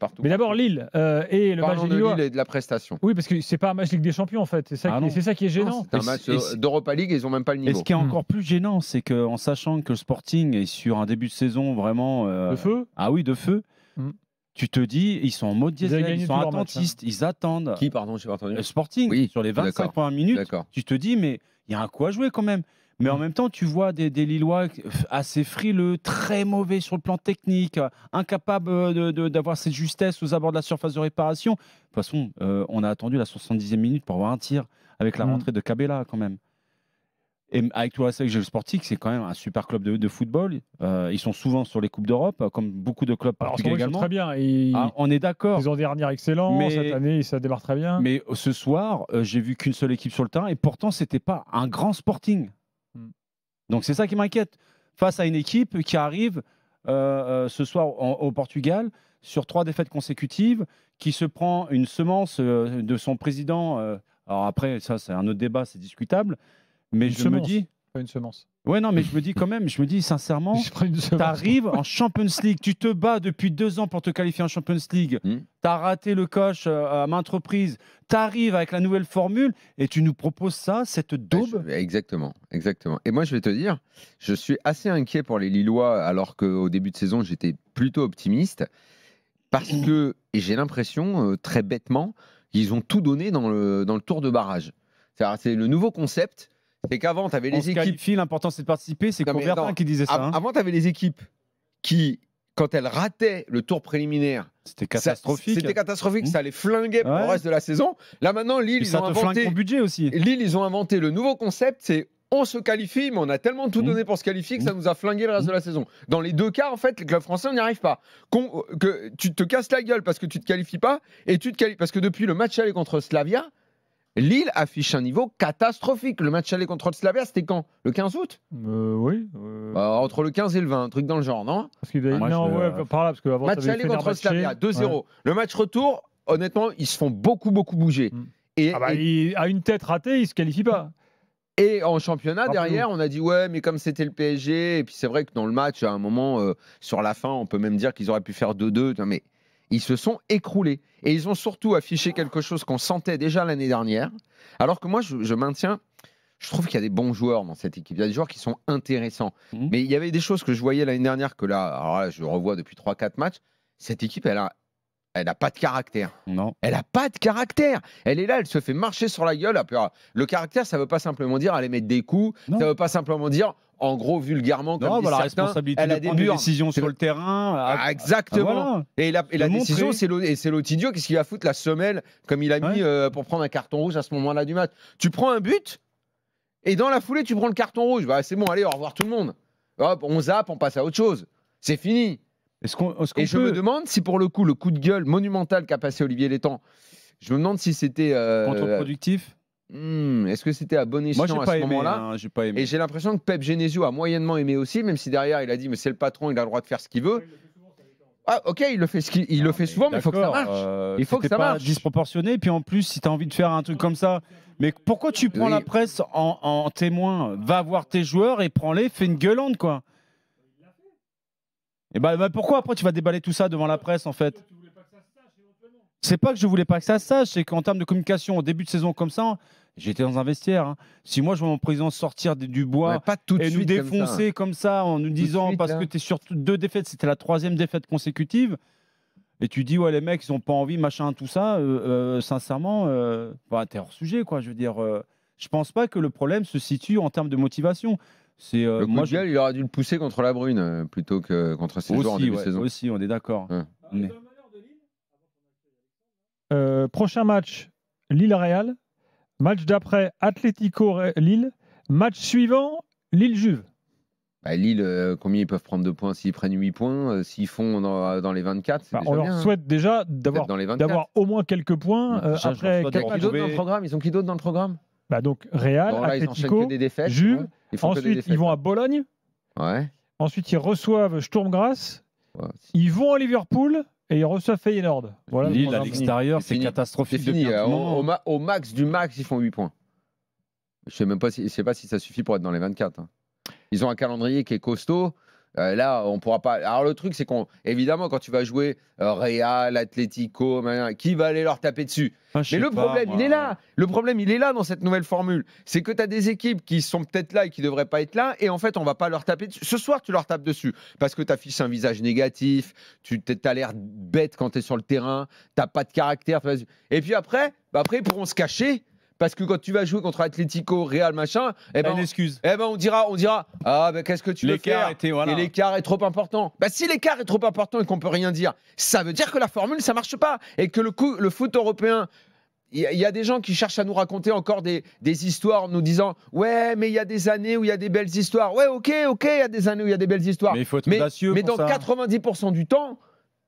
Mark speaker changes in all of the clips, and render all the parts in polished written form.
Speaker 1: partout.
Speaker 2: Mais d'abord Lille et le match
Speaker 1: Parlons
Speaker 2: des
Speaker 1: de
Speaker 2: Lillois.
Speaker 1: Lille et de la prestation.
Speaker 2: Oui, parce que c'est pas un match Ligue des Champions en fait. C'est ça qui est gênant.
Speaker 1: C'est un match d'Europa League, ils ont même pas le niveau.
Speaker 3: Et ce qui est encore plus gênant, c'est qu'en sachant que le Sporting est sur un début de saison vraiment
Speaker 2: De feu.
Speaker 3: Ah oui, de feu. Tu te dis, ils sont en mode diesel, ils sont attentistes, ils attendent.
Speaker 1: Qui, pardon, j'ai pas entendu.
Speaker 3: Le Sporting,
Speaker 1: Oui,
Speaker 3: sur les 25 premières minutes, tu te dis, mais il y a un coup à jouer quand même. Mais en même temps, tu vois des Lillois assez frileux, très mauvais sur le plan technique, incapables d'avoir cette justesse aux abords de la surface de réparation. De toute façon, on a attendu la 70e minute pour avoir un tir avec la rentrée de Cabella quand même. Et avec tout le respect que j'ai le Sporting, c'est quand même un super club de football. Ils sont souvent sur les Coupes d'Europe, comme beaucoup de clubs portugais également.
Speaker 2: Très bien.
Speaker 3: On est d'accord.
Speaker 2: Ils ont des dernières excellents. Cette année, ça démarre très bien.
Speaker 3: Mais ce soir, j'ai vu qu'une seule équipe sur le terrain et pourtant, c'était pas un grand Sporting. Donc c'est ça qui m'inquiète. Face à une équipe qui arrive ce soir au Portugal sur 3 défaites consécutives, qui se prend une semence de son président. Alors après, ça c'est un autre débat, c'est discutable. Mais je me dis...
Speaker 2: Pas une semence.
Speaker 3: Ouais, non, mais je me dis quand même, sincèrement, tu arrives en Champions League, tu te bats depuis 2 ans pour te qualifier en Champions League, tu as raté le coche à maintes reprises, tu arrives avec la nouvelle formule et tu nous proposes ça, cette daube.
Speaker 1: Exactement. Et moi, je vais te dire, je suis assez inquiet pour les Lillois, alors qu'au début de saison, j'étais plutôt optimiste, parce que j'ai l'impression, très bêtement, qu'ils ont tout donné dans le tour de barrage. C'est le nouveau concept. C'est qu'avant, tu avais les équipes.
Speaker 3: L'important, c'est de participer. C'est Coubertin qui disait ça.
Speaker 1: Avant, tu avais les équipes qui, quand elles rataient le tour préliminaire,
Speaker 3: c'était catastrophique.
Speaker 1: Ça les flinguait pour le reste de la saison. Là, maintenant, Lille, ils ont inventé.
Speaker 3: Ton budget aussi.
Speaker 1: Lille, ils ont inventé le nouveau concept. C'est on se qualifie, mais on a tellement tout donné pour se qualifier que ça nous a flingué le reste de la saison. Dans les 2 cas, en fait, le club français, on n'y arrive pas. Que tu te casses la gueule parce que tu te qualifies pas et tu te qualifies parce que depuis le match aller contre Slavia. Lille affiche un niveau catastrophique. Le match aller contre le Slavia, c'était quand? Le 15 août?
Speaker 2: Oui.
Speaker 1: Entre le 15 et le 20, un truc dans le genre, non?
Speaker 2: Parce qu'il par là, parce que avant,
Speaker 1: match aller contre le Slavia, 2-0. Ouais. Le match retour, honnêtement, ils se font beaucoup bouger.
Speaker 2: À une tête ratée, ils ne se qualifient pas.
Speaker 1: Et en championnat, derrière, on a dit ouais, mais comme c'était le PSG, et puis c'est vrai que dans le match, à un moment, sur la fin, on peut même dire qu'ils auraient pu faire 2-2, mais ils se sont écroulés. Et ils ont surtout affiché quelque chose qu'on sentait déjà l'année dernière. Alors que moi, je maintiens, je trouve qu'il y a des bons joueurs dans cette équipe. Il y a des joueurs qui sont intéressants. Mais il y avait des choses que je voyais l'année dernière que là, alors là, je revois depuis 3-4 matchs. Cette équipe, elle n'a pas de caractère.
Speaker 3: Non.
Speaker 1: Elle n'a pas de caractère. Elle est là, elle se fait marcher sur la gueule. Le caractère, ça ne veut pas simplement dire aller mettre des coups. Non. Ça ne veut pas simplement dire, en gros, vulgairement, comme disent
Speaker 3: la
Speaker 1: certains,
Speaker 3: responsabilité
Speaker 1: elle a
Speaker 3: de prendre des décisions sur le terrain.
Speaker 1: Exactement. Et la décision, c'est l'Otidio. Qu'est-ce qu'il va foutre? La semelle, comme il a mis pour prendre un carton rouge à ce moment-là du match. Tu prends un but, et dans la foulée, tu prends le carton rouge. Bah, c'est bon, allez, au revoir tout le monde. Hop, on zappe, on passe à autre chose. C'est fini. Je me demande si pour le coup de gueule monumental qu'a passé Olivier Létang, je me demande si c'était
Speaker 3: contre-productif.
Speaker 1: Est-ce que c'était à bon escient à ce moment-là?
Speaker 3: J'ai pas aimé.
Speaker 1: Et j'ai l'impression que Pep Genesio a moyennement aimé aussi, même si derrière il a dit mais c'est le patron, il a le droit de faire ce qu'il veut. Ah ok, il le fait souvent, mais il faut que ça marche. Il faut que ça marche.
Speaker 3: Disproportionné, puis en plus si tu as envie de faire un truc comme ça, mais pourquoi tu prends la presse en témoin? Va voir tes joueurs et prends-les, fais une gueulante quoi. Et pourquoi après tu vas déballer tout ça devant la presse en fait? C'est pas que je voulais pas que ça se sache, c'est qu'en termes de communication au début de saison comme ça, j'étais dans un vestiaire. Hein. Si moi je vois mon président sortir du bois et nous défoncer comme ça en nous disant parce que tu es sur 2 défaites, c'était la 3e défaite consécutive, et tu dis ouais les mecs ils ont pas envie machin tout ça, sincèrement, t'es hors sujet quoi. Je veux dire, je pense pas que le problème se situe en termes de motivation.
Speaker 1: Le coup de gueule, il aurait dû le pousser contre la Brune plutôt que contre ses joueurs en début de saison.
Speaker 3: Aussi, on est d'accord. Mais...
Speaker 2: prochain match, Lille-Real. Match d'après, Atlético-Lille. Match suivant, Lille-Juve.
Speaker 1: Lille, combien ils peuvent prendre de points? S'ils prennent 8 points, s'ils font dans les 24, c'est déjà
Speaker 2: on leur
Speaker 1: bien,
Speaker 2: souhaite déjà d'avoir au moins quelques points. Après,
Speaker 1: ils ont qui d'autre dans le programme?
Speaker 2: Donc Real, Atlético, Juve. Ensuite, ils vont à Bologne.
Speaker 1: Ouais.
Speaker 2: Ensuite, ils reçoivent Sturm Graz. Ouais. Ils vont à Liverpool et ils reçoivent Feyenoord. Voilà,
Speaker 3: Lille à l'extérieur, c'est catastrophique.
Speaker 1: C'est fini. Au max du max, ils font 8 points. Je ne sais pas si ça suffit pour être dans les 24. Hein. Ils ont un calendrier qui est costaud. Là, on pourra pas. Alors, le truc, c'est qu'évidemment, quand tu vas jouer Real, Atlético, qui va aller leur taper dessus? Mais le problème, il est là. Le problème, il est là dans cette nouvelle formule. C'est que tu as des équipes qui sont peut-être là et qui ne devraient pas être là. Et en fait, on va pas leur taper dessus. Ce soir, tu leur tapes dessus parce que tu affiches un visage négatif. Tu as l'air bête quand tu es sur le terrain. Tu n'as pas de caractère. Et puis après, ils pourront se cacher. Parce que quand tu vas jouer contre Atlético, Real, machin,
Speaker 3: une excuse.
Speaker 1: On dira, ah ben qu'est-ce que tu veux faire ? Et l'écart est trop important. Si l'écart est trop important et qu'on peut rien dire, ça veut dire que la formule ça marche pas et que le foot européen. Il y a des gens qui cherchent à nous raconter encore des histoires, nous disant ouais, mais il y a des années où il y a des belles histoires. Ouais, ok, il y a des années où il y a des belles histoires.
Speaker 3: Mais il faut être audacieux.
Speaker 1: Mais dans
Speaker 3: ça.
Speaker 1: 90% du temps,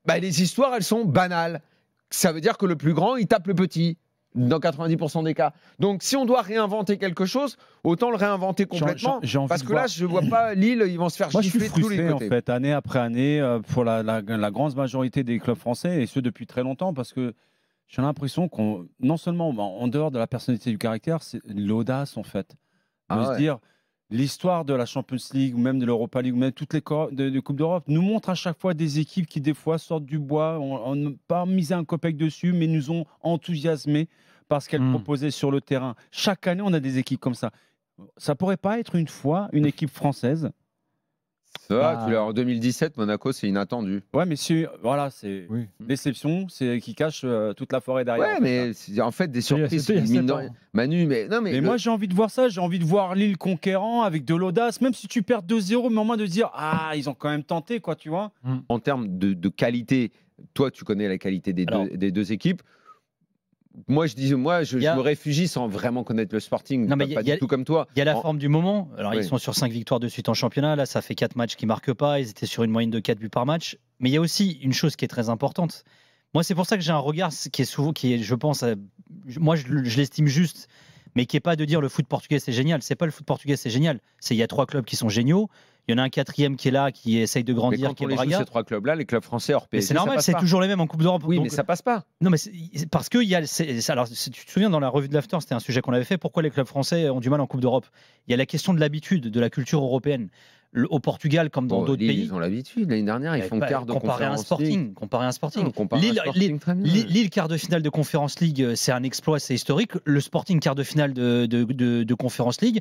Speaker 1: les histoires elles sont banales. Ça veut dire que le plus grand il tape le petit. Dans 90% des cas. Donc, si on doit réinventer quelque chose, autant le réinventer complètement. Parce que là, je ne vois pas Lille, ils vont se faire gifler de tous les côtés.
Speaker 3: En fait, année après année, pour la grande majorité des clubs français, et ce depuis très longtemps, parce que j'ai l'impression qu'on, non seulement en dehors de la personnalité du caractère, c'est l'audace, en fait. De se dire, l'histoire de la Champions League, ou même de l'Europa League, ou même toutes les de Coupes d'Europe, nous montre à chaque fois des équipes qui, des fois, sortent du bois, on n'a pas misé un copec dessus, mais nous ont enthousiasmés parce qu'elles proposaient sur le terrain. Chaque année, on a des équipes comme ça. Ça pourrait pas être une fois une équipe française.
Speaker 1: En 2017, Monaco, c'est inattendu.
Speaker 3: Ouais, mais c'est déception, c'est qui cache toute la forêt derrière.
Speaker 1: Ouais, mais en fait, des surprises. Manu, mais
Speaker 3: moi, j'ai envie de voir ça. J'ai envie de voir Lille conquérant avec de l'audace, même si tu perds 2-0, mais au moins de dire ils ont quand même tenté, quoi, tu vois.
Speaker 1: En termes de qualité, toi, tu connais la qualité des deux équipes. Moi, je me réfugie sans vraiment connaître le Sporting. Pas du tout comme toi.
Speaker 4: Il y a la forme du moment. Alors, ils sont sur 5 victoires de suite en championnat. Là, ça fait 4 matchs qui ne marquent pas. Ils étaient sur une moyenne de 4 buts par match. Mais il y a aussi une chose qui est très importante. Moi, c'est pour ça que j'ai un regard qui est, je pense, moi, je l'estime juste, mais qui n'est pas de dire le foot portugais, c'est génial. C'est pas le foot portugais, c'est génial. Il y a 3 clubs qui sont géniaux. Il y en a un 4e qui est là, qui essaye de grandir, qui est Braga.
Speaker 1: Joue, ces 3 clubs-là, les clubs français hors PSG.
Speaker 4: C'est normal, c'est toujours les mêmes en Coupe d'Europe.
Speaker 1: Oui, mais ça passe pas.
Speaker 4: Non, mais parce que alors, si tu te souviens, dans la revue de l'After, c'était un sujet qu'on avait fait. Pourquoi les clubs français ont du mal en Coupe d'Europe ? Il y a la question de l'habitude, de la culture européenne. Au Portugal, comme dans d'autres pays.
Speaker 1: Ils ont l'habitude. L'année dernière, ils font quart de Conférence League.
Speaker 4: Comparé à un Sporting. Lille, quart de finale de Conférence League, c'est un exploit, c'est historique. Le Sporting, quart de finale de Conférence League,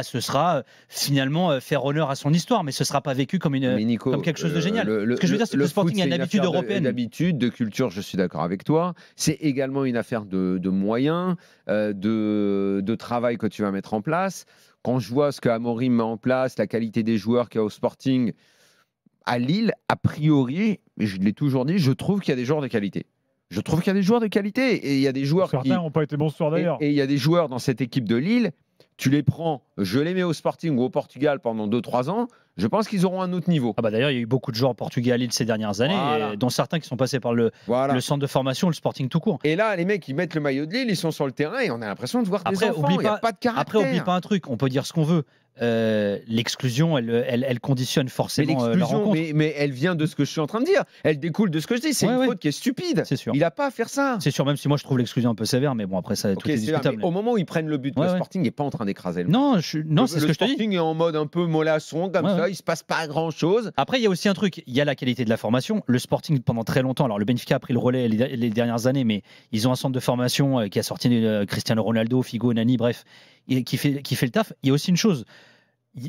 Speaker 4: ce sera finalement faire honneur à son histoire, mais ce ne sera pas vécu comme quelque chose de génial. Ce que je veux dire, c'est que le Sporting a une habitude européenne.
Speaker 1: D'habitude, de culture, je suis d'accord avec toi. C'est également une affaire de moyens, de travail que tu vas mettre en place. Quand je vois ce qu'Amorim met en place, la qualité des joueurs qu'il y a au Sporting, à Lille, a priori, je l'ai toujours dit, je trouve qu'il y a des joueurs de qualité. Je trouve qu'il y a des joueurs de qualité. Et il y a des joueurs
Speaker 2: certains n'ont pas été bons ce soir d'ailleurs.
Speaker 1: Et il y a des joueurs dans cette équipe de Lille, tu les prends, je les mets au Sporting ou au Portugal pendant 2-3 ans, je pense qu'ils auront un autre niveau.
Speaker 4: D'ailleurs, il y a eu beaucoup de joueurs portugais à Lille ces dernières années, dont certains qui sont passés par le centre de formation, le Sporting tout court.
Speaker 1: Et là, les mecs, ils mettent le maillot de Lille, ils sont sur le terrain et on a l'impression de voir des enfants, il n'y a pas de caractère.
Speaker 4: Après, oublie pas un truc, on peut dire ce qu'on veut. L'exclusion, elle conditionne forcément la rencontre.
Speaker 1: Mais elle vient de ce que je suis en train de dire. Elle découle de ce que je dis. C'est une faute qui est stupide.
Speaker 4: C'est sûr.
Speaker 1: Il n'a pas à faire ça.
Speaker 4: C'est sûr, même si moi je trouve l'exclusion un peu sévère, mais bon, après ça, tout est discutable.
Speaker 1: Au moment où ils prennent le but, le Sporting n'est pas en train d'écraser le
Speaker 4: Non, c'est ce que je te dis.
Speaker 1: Le Sporting est en mode un peu mollasson, comme ça, il ne se passe pas grand-chose.
Speaker 4: Après, il y a aussi un truc, il y a la qualité de la formation. Le Sporting, pendant très longtemps, alors le Benfica a pris le relais les dernières années, mais ils ont un centre de formation qui a sorti Cristiano Ronaldo, Figo, Nani, bref, qui fait le taf. Il y a aussi une chose.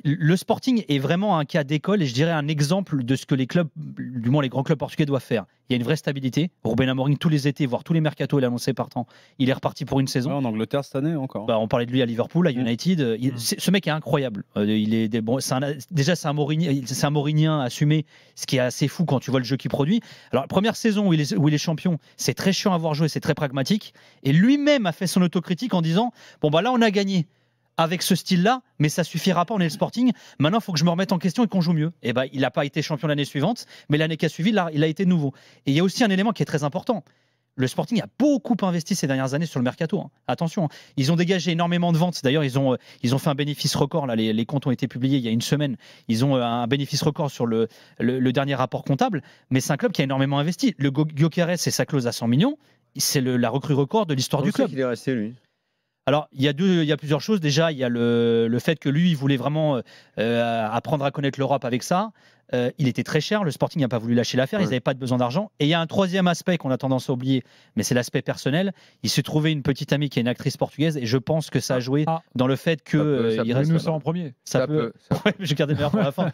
Speaker 4: Le Sporting est vraiment un cas d'école et je dirais un exemple de ce que les clubs, du moins les grands clubs portugais doivent faire. Il y a une vraie stabilité. Ruben Amorim, tous les étés, voire tous les mercatos, il a annoncé partant. Il est reparti pour une saison.
Speaker 3: En Angleterre cette année encore.
Speaker 4: On parlait de lui à Liverpool, à United. Ce mec est incroyable. C'est un Mourinien assumé, ce qui est assez fou quand tu vois le jeu qu'il produit. Alors, la première saison où il est champion, c'est très chiant à voir jouer, c'est très pragmatique. Et lui-même a fait son autocritique en disant là, on a gagné avec ce style-là, mais ça suffira pas, on est le Sporting. Maintenant, il faut que je me remette en question et qu'on joue mieux. Et il n'a pas été champion l'année suivante, mais l'année qui a suivi, là, il a été nouveau. Et il y a aussi un élément qui est très important. Le Sporting a beaucoup investi ces dernières années sur le mercato. Attention, ils ont dégagé énormément de ventes. D'ailleurs, ils ont fait un bénéfice record. Là, les comptes ont été publiés il y a une semaine. Ils ont un bénéfice record sur le dernier rapport comptable. Mais c'est un club qui a énormément investi. Le Gyökeres, c'est sa clause à 100 millions. C'est la recrue record de l'histoire du club.
Speaker 1: Il est resté, lui.
Speaker 4: Alors, il y a plusieurs choses. Déjà, il y a le fait que lui, il voulait vraiment apprendre à connaître l'Europe avec ça. il était très cher, le Sporting n'a pas voulu lâcher l'affaire, ils n'avaient pas de besoin d'argent. Et il y a un troisième aspect qu'on a tendance à oublier, mais c'est l'aspect personnel. Il s'est trouvé une petite amie qui est une actrice portugaise, et je pense que ça a joué dans le fait que il reste
Speaker 2: nous ça en premier.
Speaker 4: Ça peut. Ouais, je garde le meilleur pour la fin.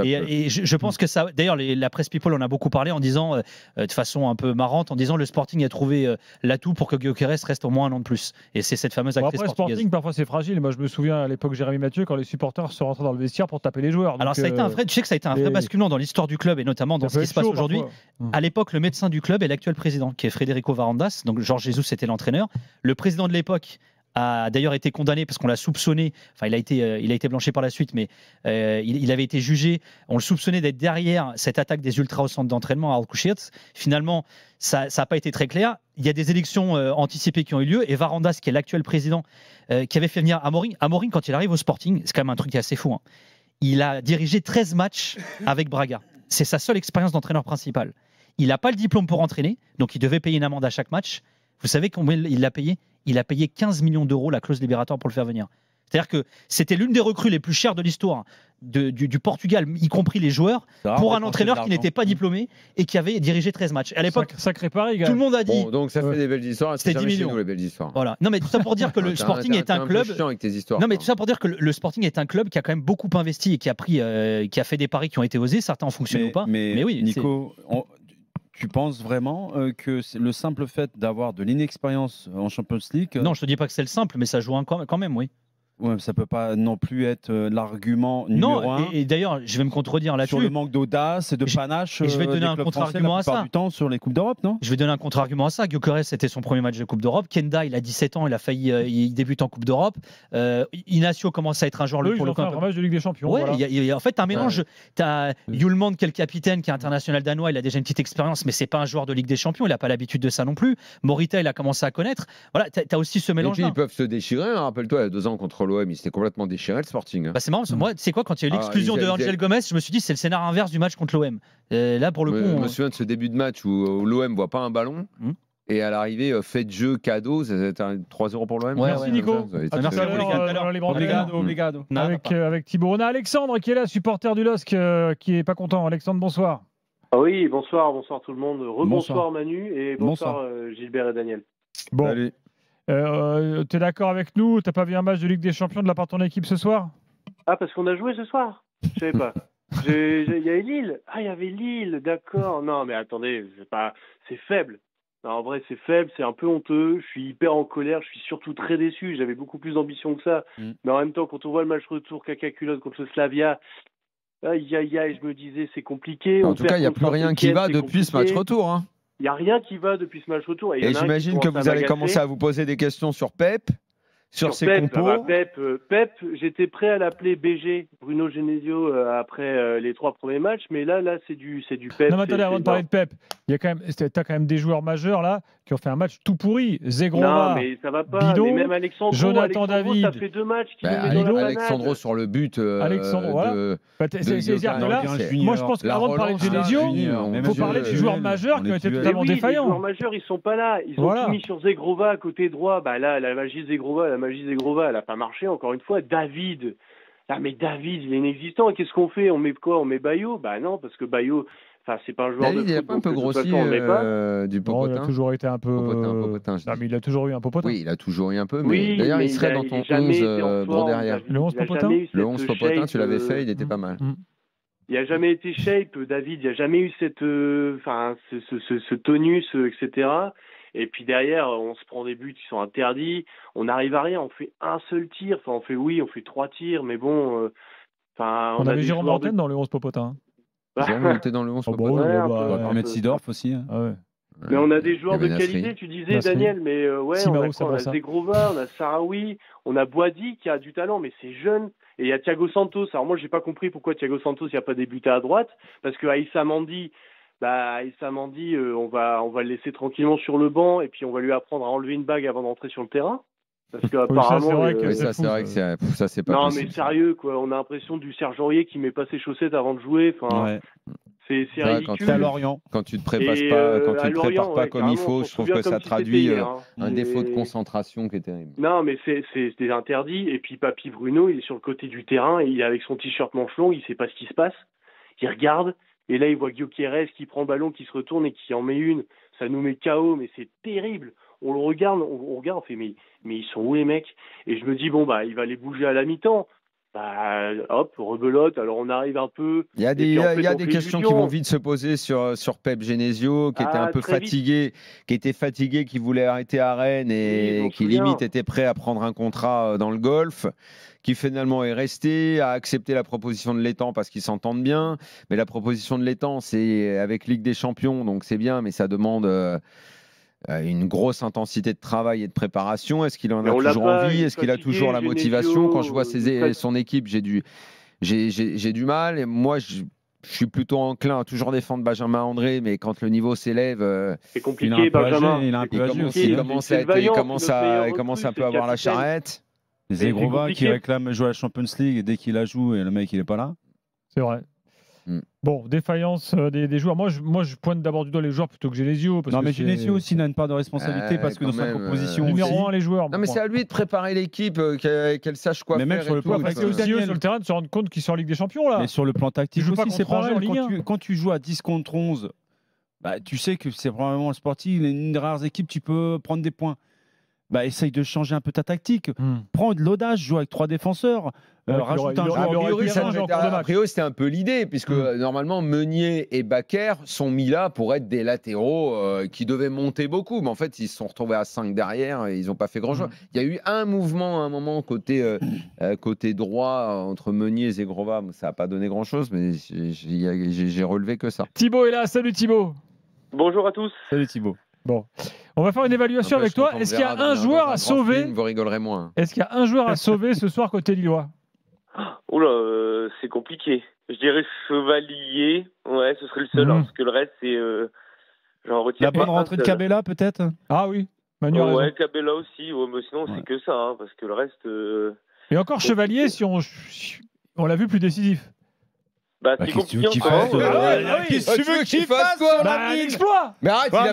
Speaker 4: et je pense que ça. D'ailleurs, la presse people en a beaucoup parlé en disant, de façon un peu marrante, en disant le Sporting a trouvé l'atout pour que Gyökeres reste au moins un an de plus. Et c'est cette fameuse actrice portugaise.
Speaker 2: Sporting, parfois c'est fragile. Moi, je me souviens à l'époque Jérémy Mathieu quand les supporters se rentraient dans le vestiaire pour taper les joueurs.
Speaker 4: Alors ça a été un vrai. Tu sais que ça a été un vrai basculement dans l'histoire du club et notamment dans ce qui se passe aujourd'hui. À l'époque, le médecin du club est l'actuel président, qui est Frederico Varandas. Donc Jorge Jesus était l'entraîneur. Le président de l'époque a d'ailleurs été condamné parce qu'on l'a soupçonné. Enfin, il a été blanchi par la suite, mais il avait été jugé. On le soupçonnait d'être derrière cette attaque des ultras au centre d'entraînement à Alcochete. Finalement, ça n'a pas été très clair. Il y a des élections anticipées qui ont eu lieu et Varandas, qui est l'actuel président, qui avait fait venir Amorim. Amorim, quand il arrive au Sporting, c'est quand même un truc qui est assez fou. Hein. Il a dirigé 13 matchs avec Braga. C'est sa seule expérience d'entraîneur principal. Il n'a pas le diplôme pour entraîner, donc il devait payer une amende à chaque match. Vous savez combien il l'a payé ? Il a payé 15 millions d'euros la clause libératoire pour le faire venir. C'est-à-dire que c'était l'une des recrues les plus chères de l'histoire du Portugal, y compris les joueurs, pour un entraîneur qui n'était pas diplômé et qui avait dirigé 13 matchs. À l'époque,
Speaker 2: sacré pari,
Speaker 4: tout le monde a dit.
Speaker 1: Bon, donc ça fait des belles histoires.
Speaker 4: C'était 10 millions.
Speaker 1: Chez nous, les belles histoires.
Speaker 4: Voilà. Non, mais tout ça pour dire que le Sporting est un club. Non, mais tout ça pour dire que le Sporting est un club qui a quand même beaucoup investi et qui a fait des paris qui ont été osés. Certains ont fonctionné ou pas.
Speaker 3: Mais
Speaker 4: oui,
Speaker 3: Nico. Tu penses vraiment que le simple fait d'avoir de l'inexpérience en Champions League...
Speaker 4: Non, je te dis pas que c'est le simple, mais ça joue quand même, oui.
Speaker 3: Ouais, ça peut pas non plus être l'argument numéro un.
Speaker 4: Et d'ailleurs, je vais me contredire là-dessus.
Speaker 3: Sur le manque d'audace et de panache.
Speaker 4: Et je vais te donner un contre-argument à ça.
Speaker 3: Du temps sur les coupes d'Europe, non ?
Speaker 4: Je vais donner un contre-argument à ça. Gyökeres, c'était son premier match de Coupe d'Europe. Kenda, il a 17 ans, il a failli, il débute en Coupe d'Europe. Inacio commence à être un joueur
Speaker 2: pour le un match de Ligue des Champions.
Speaker 4: Ouais,
Speaker 2: voilà.
Speaker 4: en fait, tu as un mélange. Tu as Hjulmand, qui est le capitaine, qui est international danois. Il a déjà une petite expérience, mais c'est pas un joueur de Ligue des Champions. Il n'a pas l'habitude de ça non plus. Morita, il a commencé à connaître. Voilà, tu as aussi ce mélange.
Speaker 1: Et puis ils peuvent se déchirer. Hein. Rappelle-toi, il y a 2 ans contre l'OM, il s'était complètement déchiré le Sporting.
Speaker 4: Bah c'est marrant, parce que moi, tu sais quoi, quand il y a eu l'exclusion de Angel Gomez, je me suis dit c'est le scénario inverse du match contre l'OM. Là, pour le coup.
Speaker 1: Je me souviens de ce début de match où l'OM voit pas un ballon. Et à l'arrivée, fait de jeu cadeau, c'était 3-0 pour l'OM.
Speaker 2: Merci Nico.
Speaker 4: Merci
Speaker 2: Obrigado. Avec Thibaut. On a Alexandre qui est là, supporter du LOSC, qui est pas content. Alexandre, bonsoir.
Speaker 5: Ah oui, bonsoir tout le monde. Rebonsoir Manu et bonsoir Gilbert et Daniel.
Speaker 2: Bon. Allez. Tu es d'accord avec nous? T'as pas vu un match de Ligue des Champions de la part de ton équipe ce soir?
Speaker 5: Ah, parce qu'on a joué ce soir? Je savais pas. Il y avait Lille. Ah, il y avait Lille, d'accord. Non, mais attendez, c'est faible. Non, en vrai, c'est faible, c'est un peu honteux. Je suis hyper en colère, je suis surtout très déçu. J'avais beaucoup plus d'ambition que ça. Mais en même temps, quand on voit le match retour caca culotte contre le Slavia, aïe, je me disais, c'est compliqué.
Speaker 1: En tout cas, il n'y a plus rien qui va depuis ce match retour. Hein.
Speaker 5: Il n'y a rien qui va depuis ce match retour.
Speaker 1: Et j'imagine que vous allez commencer à vous poser des questions sur Pep, sur ses compos.
Speaker 5: Pep, j'étais prêt à l'appeler BG, Bruno Genesio, après les 3 premiers matchs, mais là c'est du Pep.
Speaker 2: Non, mais attendez, avant de parler de Pep, t'as quand même des joueurs majeurs là qui ont fait un match tout pourri. Zegrova,
Speaker 5: non, mais ça va pas. Bidon, mais même Alexandro,
Speaker 2: Jonathan David,
Speaker 5: ça fait 2 matchs qu'il met dans la
Speaker 1: Alexandro sur le but.
Speaker 2: Alexandro, voilà. C'est-à-dire que là, moi je pense qu'avant de parler de Genesio, il faut parler des joueurs majeurs qui ont été totalement défaillants.
Speaker 5: Les joueurs majeurs, ils sont pas là. Ils ont tout mis sur Zegrova à côté droit. Bah là, la magie Zegrova, elle n'a pas marché, encore une fois. David, mais David, il est inexistant. Qu'est-ce qu'on fait? On met quoi? On met Bayo? Bah non, parce que Bayo, c'est pas un joueur
Speaker 1: David,
Speaker 5: de foot.
Speaker 1: Il a pas un peu grossi du popotin.
Speaker 2: Il a toujours été un peu.
Speaker 1: Popotin,
Speaker 2: non, mais il a toujours eu un popotin.
Speaker 1: Oui, il a toujours eu un peu. Mais d'ailleurs, il serait dans ton 11 bon derrière.
Speaker 2: Le 11 popotin.
Speaker 1: Le 11 popotin, tu l'avais fait, il était pas mal.
Speaker 5: Il n'a jamais été shape, David. Il n'y a jamais eu ce tonus, etc. Et puis derrière, on se prend des buts qui sont interdits. On n'arrive à rien. On fait un seul tir. Enfin, on fait 3 tirs, mais bon.
Speaker 2: On avait Jérôme Brantène dans le 11 popotin.
Speaker 1: Jérôme était dans le 11 popotin.
Speaker 3: On va mettre Sidorf aussi.
Speaker 5: Mais on a des joueurs de qualité, tu disais, Daniel. Mais on a Zegrova, on a Sarawi, on a Boadi qui a du talent, mais c'est jeune. Et il y a Thiago Santos. Alors moi, j'ai pas compris pourquoi Thiago Santos n'a pas débuté à droite, parce que Aïssa Mandi, on va le laisser tranquillement sur le banc et puis on va lui apprendre à enlever une bague avant d'entrer sur le terrain. Parce que apparemment,
Speaker 1: ça c'est vrai que ça c'est pas possible.
Speaker 5: Non mais sérieux quoi, on a l'impression du Serge Aurier qui met pas ses chaussettes avant de jouer. Enfin, c'est ridicule.
Speaker 1: Quand tu te prépares pas comme il faut, je trouve que ça traduit un défaut de concentration qui est terrible.
Speaker 5: Non mais c'est interdit. Et puis Papy Bruno, il est sur le côté du terrain et il est avec son t-shirt manche long, il sait pas ce qui se passe. il regarde, et là, il voit Gyökeres qui prend le ballon, qui se retourne et qui en met une. Ça nous met KO, mais c'est terrible. On le regarde, on fait, mais ils sont où les mecs? Et je me dis, bon, bah, il va les bouger à la mi-temps. Bah, hop, rebelote, alors on arrive un peu.
Speaker 1: Il y a des questions qui vont vite se poser sur Pep Genesio, qui était un peu fatigué, qui voulait arrêter à Rennes et qui limite était prêt à prendre un contrat dans le golf, qui finalement est resté, a accepté la proposition de l'Étang parce qu'ils s'entendent bien. Mais la proposition de l'Étang, c'est avec Ligue des Champions, donc c'est bien, mais ça demande une grosse intensité de travail et de préparation. Est-ce qu'il en a toujours envie? Est-ce qu'il a toujours la motivation? Quand je vois son équipe, j'ai du mal. Et moi, je suis plutôt enclin à toujours défendre Benjamin André, mais quand le niveau s'élève,
Speaker 5: c'est compliqué. Benjamin,
Speaker 3: il a un peu âgé aussi.
Speaker 1: Il commence un peu à avoir la charrette.
Speaker 3: Zegrova qui réclame jouer à la Champions League et dès qu'il la joue, et le mec il est pas là.
Speaker 2: C'est vrai. Bon, défaillance des joueurs. Moi, je pointe d'abord du doigt les joueurs plutôt que Genesio.
Speaker 3: Non, mais Genesio aussi n'a une part de responsabilité parce que dans sa composition.
Speaker 2: Numéro 1, les joueurs.
Speaker 1: Non, mais c'est à lui de préparer l'équipe, qu'elle sache quoi faire.
Speaker 3: Mais même sur le plan
Speaker 2: tactique, c'est aussi eux sur le terrain de se rendre compte qu'ils sont en Ligue des Champions là.
Speaker 3: Mais sur le plan tactique aussi, c'est pareil. Quand tu joues à 10 contre 11, bah, tu sais que c'est probablement le sportif, une des rares équipes, tu peux prendre des points. Bah, essaye de changer un peu ta tactique. Prends de l'audace, joue avec 3 défenseurs. Rajoute un joueur.
Speaker 1: A priori, c'était un peu l'idée, puisque normalement, Meunier et Bakker sont mis là pour être des latéraux qui devaient monter beaucoup. Mais en fait, ils se sont retrouvés à 5 derrière et ils n'ont pas fait grand-chose. Il y a eu un mouvement à un moment côté droit entre Meunier et Zegrova. Ça n'a pas donné grand-chose, mais j'ai relevé que ça.
Speaker 2: Thibaut est là. Salut Thibaut.
Speaker 5: Bonjour à tous.
Speaker 3: Salut Thibaut.
Speaker 2: Bon, on va faire une évaluation avec toi. Est-ce qu'il y a un joueur à sauver?
Speaker 1: Vous rigolerez moins.
Speaker 2: Est-ce qu'il y a un joueur à sauver ce soir côté lillois?
Speaker 5: Oula, c'est compliqué. Je dirais Chevalier. Ouais, ce serait le seul, parce que le reste, c'est. J'en retiens
Speaker 3: la bonne rentrée de Cabella, peut-être?
Speaker 2: Ah oui, Manu a raison.
Speaker 5: Ouais, Cabella aussi. Ouais, mais sinon, c'est que ça, parce que le reste.
Speaker 2: Et encore Chevalier, si on l'a vu plus décisif.
Speaker 5: Bah, c'est compliqué.
Speaker 1: Qu'est-ce que tu veux qu'il fasse quoi?
Speaker 2: Un exploit.
Speaker 1: Mais arrête, il a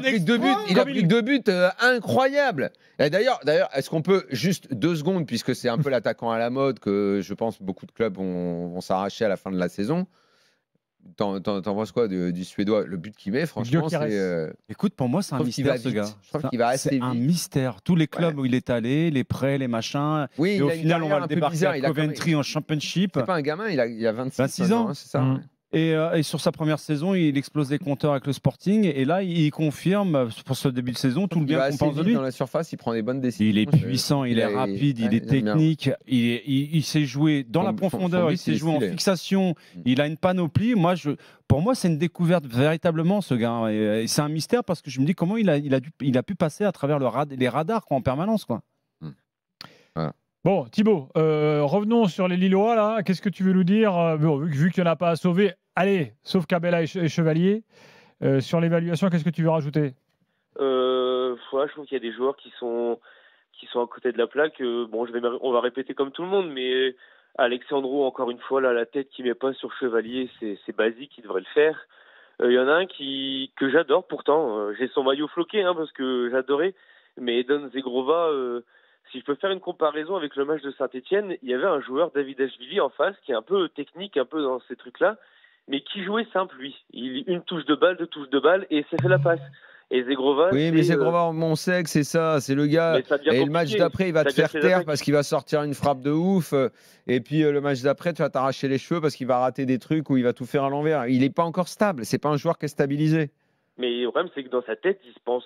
Speaker 1: pris que 2 buts incroyables. Et d'ailleurs, est-ce qu'on peut juste 2 secondes, puisque c'est un peu l'attaquant à la mode que je pense beaucoup de clubs vont s'arracher à la fin de la saison. T'en penses quoi du Suédois? Le but qu'il met, franchement, c'est.
Speaker 3: Écoute, pour moi, c'est un mystère, ce gars.
Speaker 1: Je trouve qu'il va assez vite.
Speaker 3: C'est un mystère. Tous les clubs où il est allé, les prêts, les machins.
Speaker 1: Oui,
Speaker 3: et au final, on va le débarquer à Coventry en Championship.
Speaker 1: C'est pas un gamin, il a 26 ans, c'est ça.
Speaker 3: Et sur sa première saison, il explose les compteurs avec le Sporting. Et là, il confirme pour ce début de saison tout le bien qu'on pense de lui.
Speaker 1: Dans la surface, il prend des bonnes décisions.
Speaker 3: Il est puissant, il est rapide, il est technique. Il sait jouer dans la profondeur, il sait jouer en fixation. Il a une panoplie. Pour moi, c'est une découverte véritablement, ce gars. Et c'est un mystère parce que je me dis comment il a pu passer à travers les radars en permanence, quoi.
Speaker 2: Voilà. Bon, Thibaut, revenons sur les Lillois, là. Qu'est-ce que tu veux nous dire? Vu qu'il n'y en a pas à sauver, allez, sauf Cabella et Chevalier. Sur l'évaluation, qu'est-ce que tu veux rajouter?
Speaker 5: Je trouve qu'il y a des joueurs qui sont à côté de la plaque. On va répéter comme tout le monde, mais Alexandro, encore une fois, là, la tête qui met pas sur Chevalier, c'est basique, il devrait le faire. Il y en a un que j'adore pourtant. J'ai son maillot floqué, parce que j'adorais. Mais Edon Zegrova... si je peux faire une comparaison avec le match de Saint-Etienne, il y avait un joueur, Davidashvili, en face, qui est un peu technique, un peu dans ces trucs-là, mais qui jouait simple, lui. Une touche de balle, 2 touches de balle, et ça fait la passe. Et Zegrova...
Speaker 1: Oui, mais Zegrova, on sait que c'est ça, c'est le gars. Et le match d'après, il va te faire taire parce qu'il va sortir une frappe de ouf. Et puis le match d'après, tu vas t'arracher les cheveux parce qu'il va rater des trucs ou il va tout faire à l'envers. Il n'est pas encore stable, c'est pas un joueur qui est stabilisé.
Speaker 5: Mais le problème, c'est que dans sa tête, il se pense...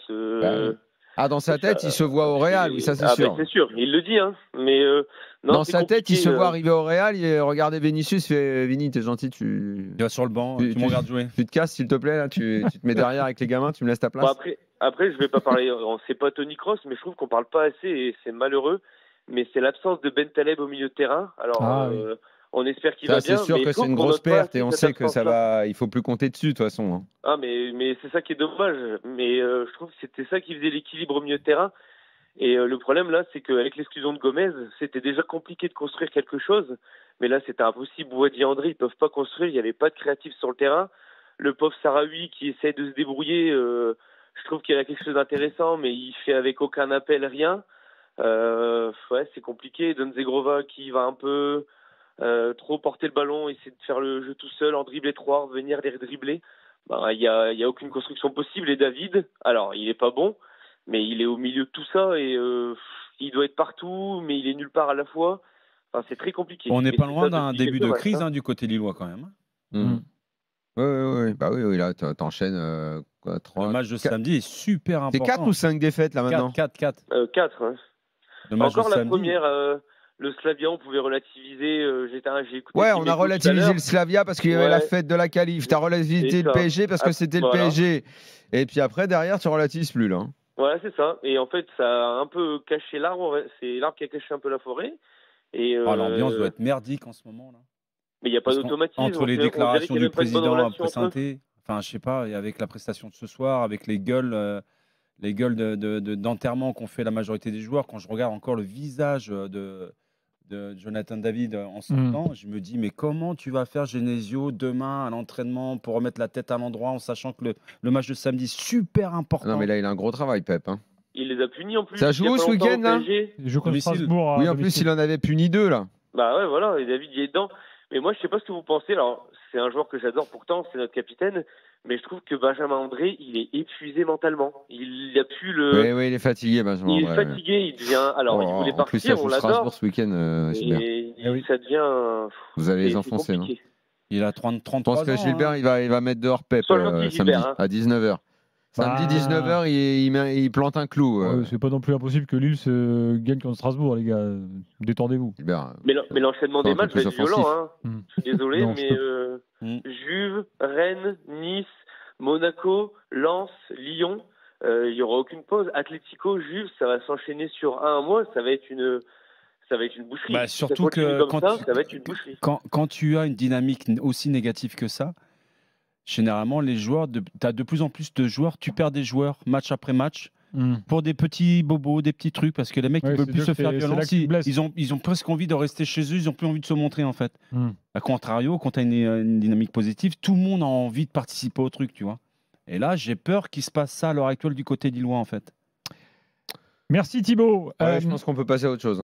Speaker 1: dans sa tête, il se voit au Real, oui, ça c'est sûr.
Speaker 5: C'est sûr, il le dit, mais non,
Speaker 1: dans sa tête, il se voit arriver au Real. Regardez Vinicius, il fait Vini, t'es gentil, tu
Speaker 3: vas sur le banc, tu me regardes jouer.
Speaker 1: Tu te casses, s'il te plaît, là, tu te mets derrière avec les gamins, tu me laisses ta place.
Speaker 5: Bon, après, je vais pas parler, c'est pas Tony Kroos, mais je trouve qu'on parle pas assez et c'est malheureux. Mais c'est l'absence de Ben Taleb au milieu de terrain. Alors, on espère qu'il va bien.
Speaker 1: C'est sûr que c'est une grosse perte et on sait que ça va. Il faut plus compter dessus de toute façon.
Speaker 5: Mais c'est ça qui est dommage. Mais je trouve que c'était ça qui faisait l'équilibre au milieu de terrain. Et le problème là, c'est qu'avec l'exclusion de Gomez, c'était déjà compliqué de construire quelque chose. Mais là, c'était impossible. Boadi et André, ils peuvent pas construire. Il n'y avait pas de créatif sur le terrain. Le pauvre Sarawi qui essaie de se débrouiller, je trouve qu'il a quelque chose d'intéressant, mais il fait avec aucun appel, rien. C'est compliqué. Don Zegrova qui va un peu
Speaker 6: trop porter le ballon, essayer de faire le jeu tout seul, en dribbler 3, revenir les dribbler. Il y a aucune construction possible. Et David, alors il est pas bon, mais il est au milieu de tout ça et il doit être partout, mais il est nulle part à la fois. Enfin, c'est très compliqué.
Speaker 3: On n'est pas loin d'un début de crise du côté lillois quand même.
Speaker 1: Oui, bah oui, là, t'enchaînes 3.
Speaker 3: Le match de samedi est super important.
Speaker 1: C'est 4 ou 5 défaites là maintenant?
Speaker 3: 4.
Speaker 6: 4. Hein. Encore la première, le Slavia, on pouvait relativiser. J'ai écouté.
Speaker 1: Ouais, on a relativisé le Slavia parce qu'il y avait la fête de la qualif. T'as relativisé le PSG parce que c'était le PSG. Et puis après, derrière, tu relativises plus là.
Speaker 6: Ouais, c'est ça. Et en fait, ça a un peu caché l'arbre. C'est l'arbre qui a caché un peu la forêt. Et
Speaker 3: l'ambiance doit être merdique en ce moment là.
Speaker 6: Mais il n'y a pas d'automatisme.
Speaker 3: Entre les déclarations du président après Sainté, enfin, je sais pas, et avec la prestation de ce soir, avec les gueules d'enterrement qu'ont fait la majorité des joueurs, quand je regarde encore le visage de Jonathan David en sortant, je me dis, mais comment tu vas faire Genesio demain à l'entraînement pour remettre la tête à l'endroit en sachant que le match de samedi est super important.
Speaker 1: Non, mais là, il a un gros travail, Pep. Hein.
Speaker 6: Il les a punis en plus.
Speaker 1: Ça joue ce week-end, là?
Speaker 2: Il joue contre Strasbourg.
Speaker 1: Oui, en plus, il en avait puni 2, là.
Speaker 6: Bah ouais, voilà, et David, il est dedans. Mais moi, je sais pas ce que vous pensez. Alors, c'est un joueur que j'adore pourtant, c'est notre capitaine. Mais je trouve que Benjamin André, il est épuisé mentalement. Il a plus le.
Speaker 1: Oui, il est fatigué, Benjamin André.
Speaker 6: Il est fatigué, il devient. Alors, il voulait partir, on l'adore.
Speaker 1: Strasbourg ce week-end,
Speaker 6: et ça devient.
Speaker 1: Vous allez les enfoncer, non?
Speaker 3: Il a 33 ans.
Speaker 1: Je pense que Gilbert, il va mettre dehors Pep samedi à 19h. Samedi 19h, il plante un clou.
Speaker 2: C'est pas non plus impossible que Lille se gagne contre Strasbourg, les gars. Détendez-vous.
Speaker 6: Mais l'enchaînement des matchs va être violent. Hein. Je suis désolé, mais Juve, Rennes, Nice, Monaco, Lens, Lyon, il n'y aura aucune pause. Atlético, Juve, ça va s'enchaîner sur un mois. Ça va être une boucherie.
Speaker 3: Bah, surtout que
Speaker 6: ça va être une boucherie.
Speaker 3: Quand tu as une dynamique aussi négative que ça, généralement, les joueurs, tu as de plus en plus de joueurs, tu perds des joueurs match après match pour des petits bobos, des petits trucs, parce que les mecs ils veulent plus se faire violence. Ils ont presque envie de rester chez eux, ils n'ont plus envie de se montrer en fait. A contrario, quand tu as une dynamique positive, tout le monde a envie de participer au truc, tu vois. Et là, j'ai peur qu'il se passe ça à l'heure actuelle du côté lillois en fait.
Speaker 2: Merci Thibaut.
Speaker 1: Je pense qu'on peut passer à autre chose.